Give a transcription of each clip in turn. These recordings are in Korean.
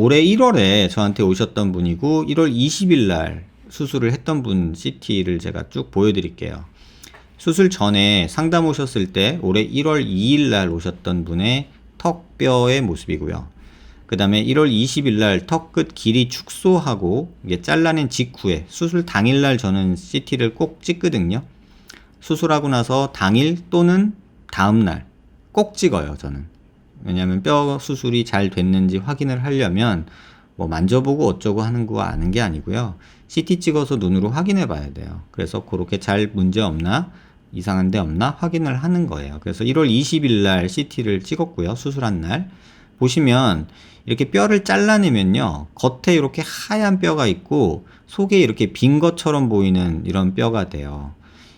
올해 1월에 저한테 오셨던 분이고 1월 20일 날 수술을 했던 분 CT를 제가 쭉 보여드릴게요. 수술 전에 상담 오셨을 때 올해 1월 2일 날 오셨던 분의 턱뼈의 모습이고요. 그 다음에 1월 20일 날 턱 끝 길이 축소하고 이게 잘라낸 직후에 수술 당일 날 저는 CT를 꼭 찍거든요. 수술하고 나서 당일 또는 다음 날 꼭 찍어요, 저는. 왜냐면 뼈 수술이 잘 됐는지 확인을 하려면 뭐 만져보고 어쩌고 하는 거 아는 게 아니고요. CT 찍어서 눈으로 확인해 봐야 돼요. 그래서 그렇게 잘 문제 없나 이상한 데 없나 확인을 하는 거예요. 그래서 1월 20일 날 CT를 찍었고요. 수술한 날 보시면 이렇게 뼈를 잘라내면요, 겉에 이렇게 하얀 뼈가 있고 속에 이렇게 빈 것처럼 보이는 이런 뼈가 돼요.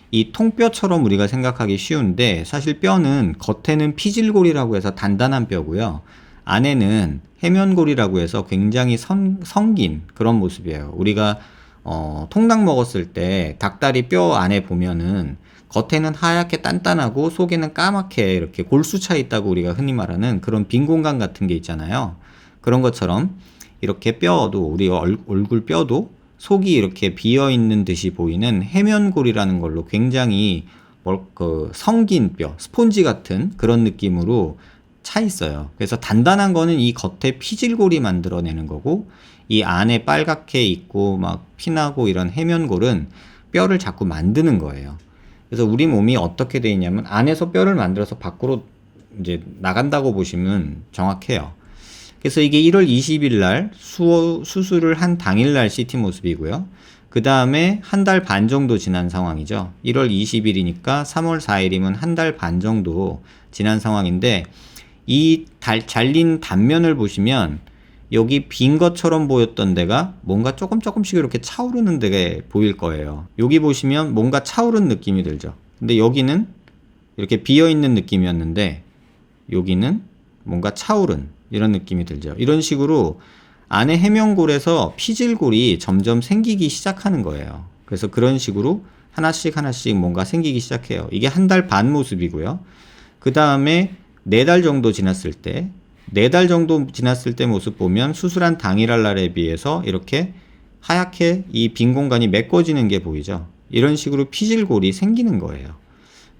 이 통뼈처럼 우리가 생각하기 쉬운데 사실 뼈는 겉에는 피질골이라고 해서 단단한 뼈고요, 안에는 해면골이라고 해서 굉장히 성긴 그런 모습이에요. 우리가 통닭 먹었을 때 닭다리 뼈 안에 보면은 겉에는 하얗게 단단하고 속에는 까맣게 이렇게 골수 차 있다고 우리가 흔히 말하는 그런 빈 공간 같은 게 있잖아요. 그런 것처럼 이렇게 뼈도, 우리 얼굴 뼈도 속이 이렇게 비어 있는 듯이 보이는 해면골이라는 걸로 굉장히 성긴 뼈, 스폰지 같은 그런 느낌으로 차 있어요. 그래서 단단한 거는 이 겉에 피질골이 만들어내는 거고, 이 안에 빨갛게 있고 막 피나고 이런 해면골은 뼈를 자꾸 만드는 거예요. 그래서 우리 몸이 어떻게 되어 있냐면 안에서 뼈를 만들어서 밖으로 이제 나간다고 보시면 정확해요. 그래서 이게 1월 20일 날 수술을 한 당일 날 CT 모습이고요. 그 다음에 한 달 반 정도 지난 상황이죠. 1월 20일이니까 3월 4일이면 한 달 반 정도 지난 상황인데, 이 잘린 단면을 보시면 여기 빈 것처럼 보였던 데가 뭔가 조금씩 이렇게 차오르는 데가 보일 거예요. 여기 보시면 뭔가 차오른 느낌이 들죠. 근데 여기는 이렇게 비어있는 느낌이었는데 여기는 뭔가 차오른 이런 느낌이 들죠. 이런 식으로 안에 해면골에서 피질골이 점점 생기기 시작하는 거예요. 그래서 그런 식으로 하나씩 뭔가 생기기 시작해요. 이게 한 달 반 모습이고요. 그 다음에 4달 정도 지났을 때, 4달 정도 지났을 때 모습 보면 수술한 당일날 날에 비해서 이렇게 하얗게 이 빈 공간이 메꿔지는 게 보이죠. 이런 식으로 피질골이 생기는 거예요.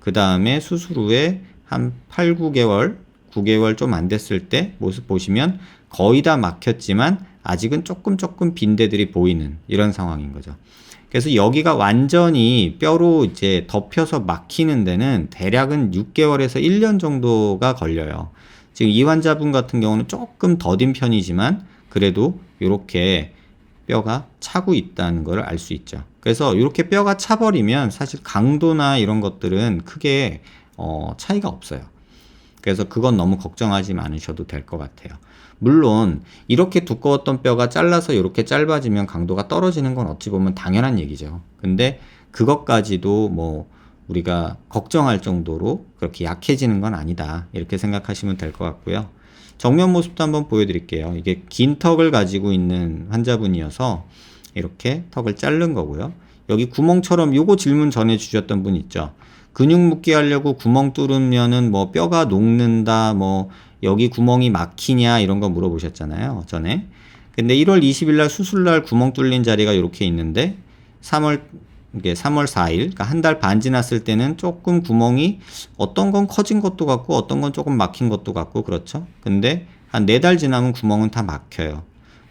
그 다음에 수술 후에 한 8, 9개월, 9개월 좀 안 됐을 때 모습 보시면 거의 다 막혔지만 아직은 조금 빈 데들이 보이는 이런 상황인 거죠. 그래서 여기가 완전히 뼈로 이제 덮여서 막히는 데는 대략은 6개월에서 1년 정도가 걸려요. 지금 이 환자분 같은 경우는 조금 더딘 편이지만 그래도 이렇게 뼈가 차고 있다는 걸 알 수 있죠. 그래서 이렇게 뼈가 차버리면 사실 강도나 이런 것들은 크게 차이가 없어요. 그래서 그건 너무 걱정하지 않으셔도 될 것 같아요. 물론 이렇게 두꺼웠던 뼈가 잘라서 이렇게 짧아지면 강도가 떨어지는 건 어찌 보면 당연한 얘기죠. 근데 그것까지도 뭐 우리가 걱정할 정도로 그렇게 약해지는 건 아니다, 이렇게 생각하시면 될 것 같고요. 정면 모습도 한번 보여드릴게요. 이게 긴 턱을 가지고 있는 환자분이어서 이렇게 턱을 자른 거고요. 여기 구멍처럼, 요거 질문 전에 주셨던 분 있죠. 근육 묶기 하려고 구멍 뚫으면은 뭐 뼈가 녹는다, 뭐 여기 구멍이 막히냐, 이런 거 물어보셨잖아요, 전에. 근데 1월 20일 날 수술 날 구멍 뚫린 자리가 이렇게 있는데 3월 4일, 그러니까 한 달 반 지났을 때는 조금 구멍이 어떤 건 커진 것도 같고 어떤 건 조금 막힌 것도 같고 그렇죠. 근데 한 4달 지나면 구멍은 다 막혀요.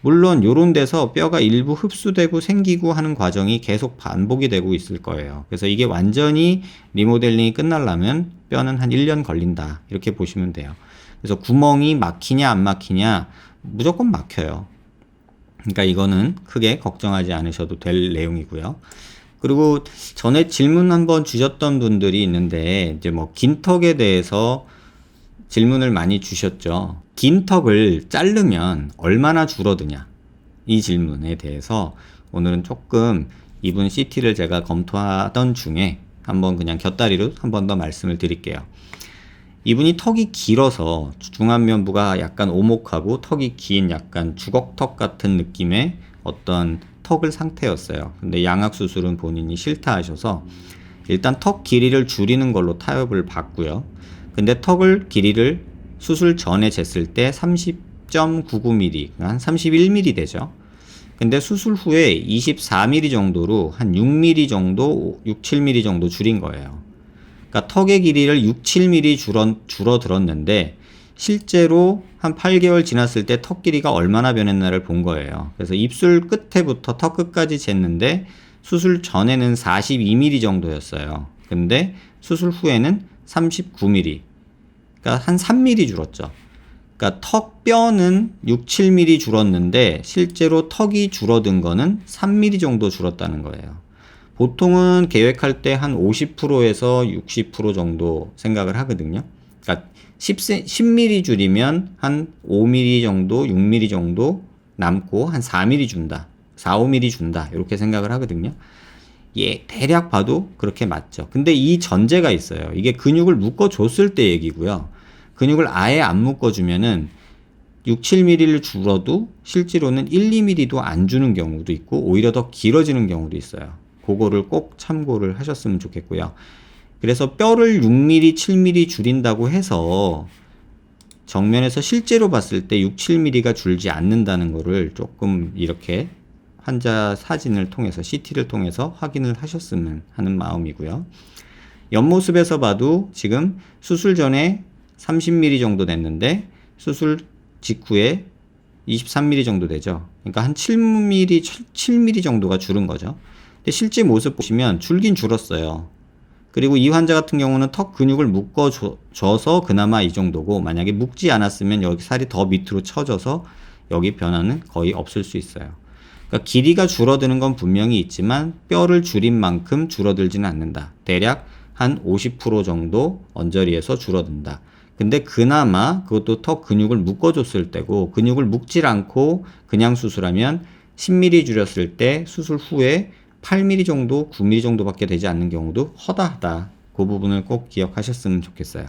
물론 요런 데서 뼈가 일부 흡수되고 생기고 하는 과정이 계속 반복이 되고 있을 거예요. 그래서 이게 완전히 리모델링이 끝나려면 뼈는 한 1년 걸린다, 이렇게 보시면 돼요. 그래서 구멍이 막히냐 안 막히냐, 무조건 막혀요. 그러니까 이거는 크게 걱정하지 않으셔도 될 내용이고요. 그리고 전에 질문 한번 주셨던 분들이 있는데, 이제 뭐 긴 턱에 대해서 질문을 많이 주셨죠. 긴 턱을 자르면 얼마나 줄어드냐, 이 질문에 대해서 오늘은 조금 이분 CT를 제가 검토하던 중에 한번 그냥 곁다리로 한 번 더 말씀을 드릴게요. 이분이 턱이 길어서 중안면부가 약간 오목하고 턱이 긴 약간 주걱턱 같은 느낌의 어떤 턱을 상태였어요. 근데 양악 수술은 본인이 싫다 하셔서 일단 턱 길이를 줄이는 걸로 타협을 봤고요. 근데 턱을 길이를 수술 전에 쟀을 때 10.99mm, 한 31mm 되죠. 근데 수술 후에 24mm 정도로 한 6mm 정도, 6, 7mm 정도 줄인 거예요. 그러니까 턱의 길이를 6, 7mm 줄어들었는데 실제로 한 8개월 지났을 때 턱 길이가 얼마나 변했나를 본 거예요. 그래서 입술 끝에부터 턱 끝까지 쟀는데 수술 전에는 42mm 정도였어요. 근데 수술 후에는 39mm. 그러니까 한 3mm 줄었죠. 그러니까 턱 뼈는 6, 7mm 줄었는데 실제로 턱이 줄어든 거는 3mm 정도 줄었다는 거예요. 보통은 계획할 때 한 50%에서 60% 정도 생각을 하거든요. 그러니까 10mm 줄이면 한 5mm 정도, 6mm 정도 남고 한 4mm 준다. 4, 5mm 준다. 이렇게 생각을 하거든요. 예, 대략 봐도 그렇게 맞죠. 근데 이 전제가 있어요. 이게 근육을 묶어줬을 때 얘기고요. 근육을 아예 안 묶어주면은 6, 7mm를 줄어도 실제로는 1, 2mm도 안 주는 경우도 있고 오히려 더 길어지는 경우도 있어요. 그거를 꼭 참고를 하셨으면 좋겠고요. 그래서 뼈를 6mm, 7mm 줄인다고 해서 정면에서 실제로 봤을 때 6, 7mm가 줄지 않는다는 거를 조금 이렇게 환자 사진을 통해서 CT를 통해서 확인을 하셨으면 하는 마음이고요. 옆모습에서 봐도 지금 수술 전에 30mm 정도 됐는데 수술 직후에 23mm 정도 되죠. 그러니까 한 7mm, 7mm 정도가 줄은 거죠. 근데 실제 모습 보시면 줄긴 줄었어요. 그리고 이 환자 같은 경우는 턱 근육을 묶어줘서 그나마 이 정도고 만약에 묶지 않았으면 여기 살이 더 밑으로 처져서 여기 변화는 거의 없을 수 있어요. 그러니까 길이가 줄어드는 건 분명히 있지만 뼈를 줄인 만큼 줄어들지는 않는다. 대략 한 50% 정도 언저리에서 줄어든다. 근데 그나마 그것도 턱 근육을 묶어줬을 때고 근육을 묶질 않고 그냥 수술하면 10mm 줄였을 때 수술 후에 8mm 정도, 9mm 정도밖에 되지 않는 경우도 허다하다. 그 부분을 꼭 기억하셨으면 좋겠어요.